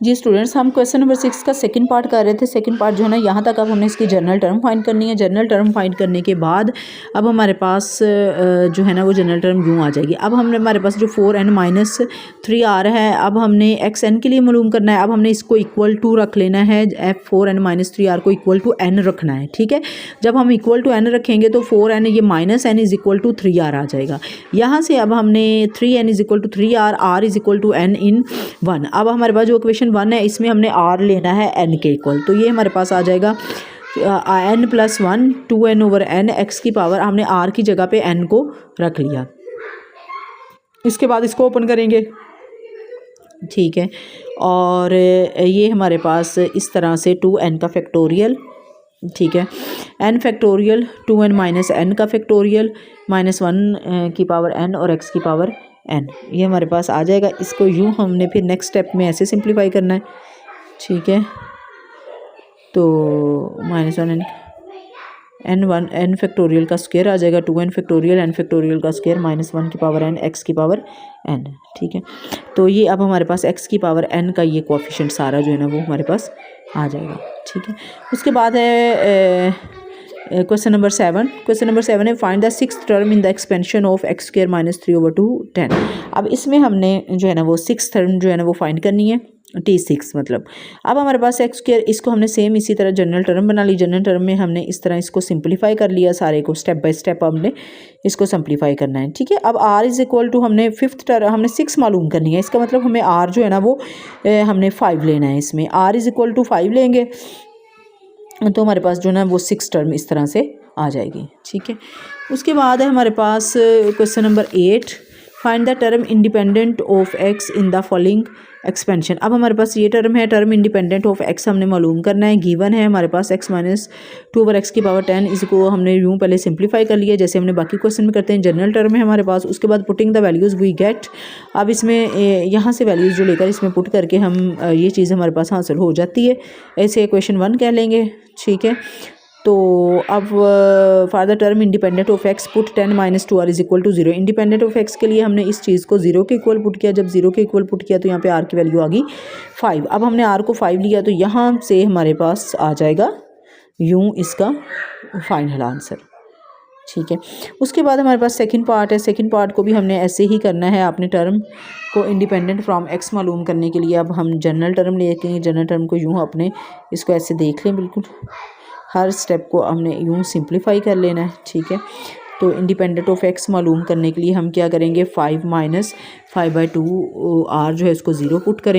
जी students, हम question number 6 का second part कर रहे थे। सेकंड पार्ट जो है ना, यहाँ तक अब हमने इसकी जनरल टर्म फाइंड करनी है। जनरल टर्म फाइंड करने के बाद अब हमारे पास जो है ना वो जनरल टर्म यूँ आ जाएगी। अब हमने हमारे पास जो 4n - 3r है, अब हमने xn के लिए मालूम करना है। अब हमने इसको इक्वल टू रख लेना है, f4n - 3r को इक्वल टू n रखना है, ठीक है। जब हम इक्वल टू n रखेंगे तो 4n ये -n is equal to 3r आ जाएगा। यहाँ से अब हमने 3n is equal to 3r, r is equal to n in 1। अब हमारे पास जो इक्वेशन 1 है इसमें हमने r लेना है n के इक्वल, तो ये हमारे पास आ जाएगा n+1 2n/n x की पावर, हमने r की जगह पे n को रख लिया। इसके बाद इसको ओपन करेंगे, ठीक है। और ये हमारे पास इस तरह से 2n का फैक्टोरियल, ठीक है, n फैक्टोरियल 2n - n का फैक्टोरियल -1 की पावर n और x की पावर n, ये हमारे पास आ जाएगा। इसको यूँ हमने फिर नेक्स्ट स्टेप में ऐसे सिंप्लीफाई करना है, ठीक है। तो -1 n फैक्टोरियल का स्क्वायर आ जाएगा, 2n फैक्टोरियल n फैक्टोरियल का स्क्वायर -1 की पावर n x की पावर n, ठीक है। तो ये अब हमारे पास x की पावर n का ये कोएफिशिएंट सारा जो है ना वो हमारे पास आ जाएगा, ठीक है। उसके बाद है क्वेश्चन नंबर 7। क्वेश्चन नंबर 7 है find the sixth term in the expansion of x² - 3/2 10। अब इसमें हमने जो है ना वो सिक्स टर्म जो है ना वो फाइंड करनी है, T6 मतलब। अब हमारे पास x², इसको हमने सेम इसी तरह जनरल टर्म बना ली। जनरल टर्म में हमने इस तरह इसको सिंप्लीफाई कर लिया, सारे को स्टेप बाय स्टेप हमने इसको सिंप्लीफाई करना है, ठीक है। अब r इज इक्वल टू हमने फिफ्थ टर्म हमने 6 मालूम करनी है, इसका मतलब हमें r जो है ना वो हमने 5 लेना है। इसमें r इज इक्वल टू 5 लेंगे तो हमारे पास जो है ना वो 6 टर्म इस तरह से आ जाएगी, ठीक है। उसके बाद है हमारे पास question number 8 find the term independent of x in the following expansion. अब हमारे पास ये टर्म है, टर्म इंडिपेंडेंट ऑफ x हमने मालूम करना है। गिवन है हमारे पास x - 2/x की पावर 10, इसको हमने यूँ पहले सिंप्लीफाई कर लिया जैसे हमने बाकी क्वेश्चन में करते हैं। जनरल टर्म है हमारे पास। उसके बाद putting the values we get, अब इसमें यहाँ से वैल्यूज़ जो लेकर इसमें पुट करके हम ये चीज़ हमारे पास हासिल हो जाती है, ऐसे क्वेश्चन 1 कह लेंगे, ठीक है। तो अब for the term independent of x put 10 - 2r is equal to 0। Independent of x के लिए हमने इस चीज़ को 0 के इक्वल पुट किया। जब 0 के इक्वल पुट किया तो यहाँ पे r की वैल्यू आ गई 5। अब हमने r को 5 लिया तो यहाँ से हमारे पास आ जाएगा यूँ इसका फाइनल आंसर, ठीक है। उसके बाद हमारे पास सेकंड पार्ट है। सेकंड पार्ट को भी हमने ऐसे ही करना है। आपने टर्म को इंडिपेंडेंट फ्रॉम x मालूम करने के लिए अब हम जनरल टर्म लेके, जनरल टर्म को यूँ अपने इसको ऐसे देख लें, बिल्कुल हर स्टेप को हमने यूँ सिंप्लीफाई कर लेना है, ठीक है। तो इंडिपेंडेंट ऑफ x मालूम करने के लिए हम क्या करेंगे, 5 - 5/2 r जो है इसको 0 पुट करेंगे।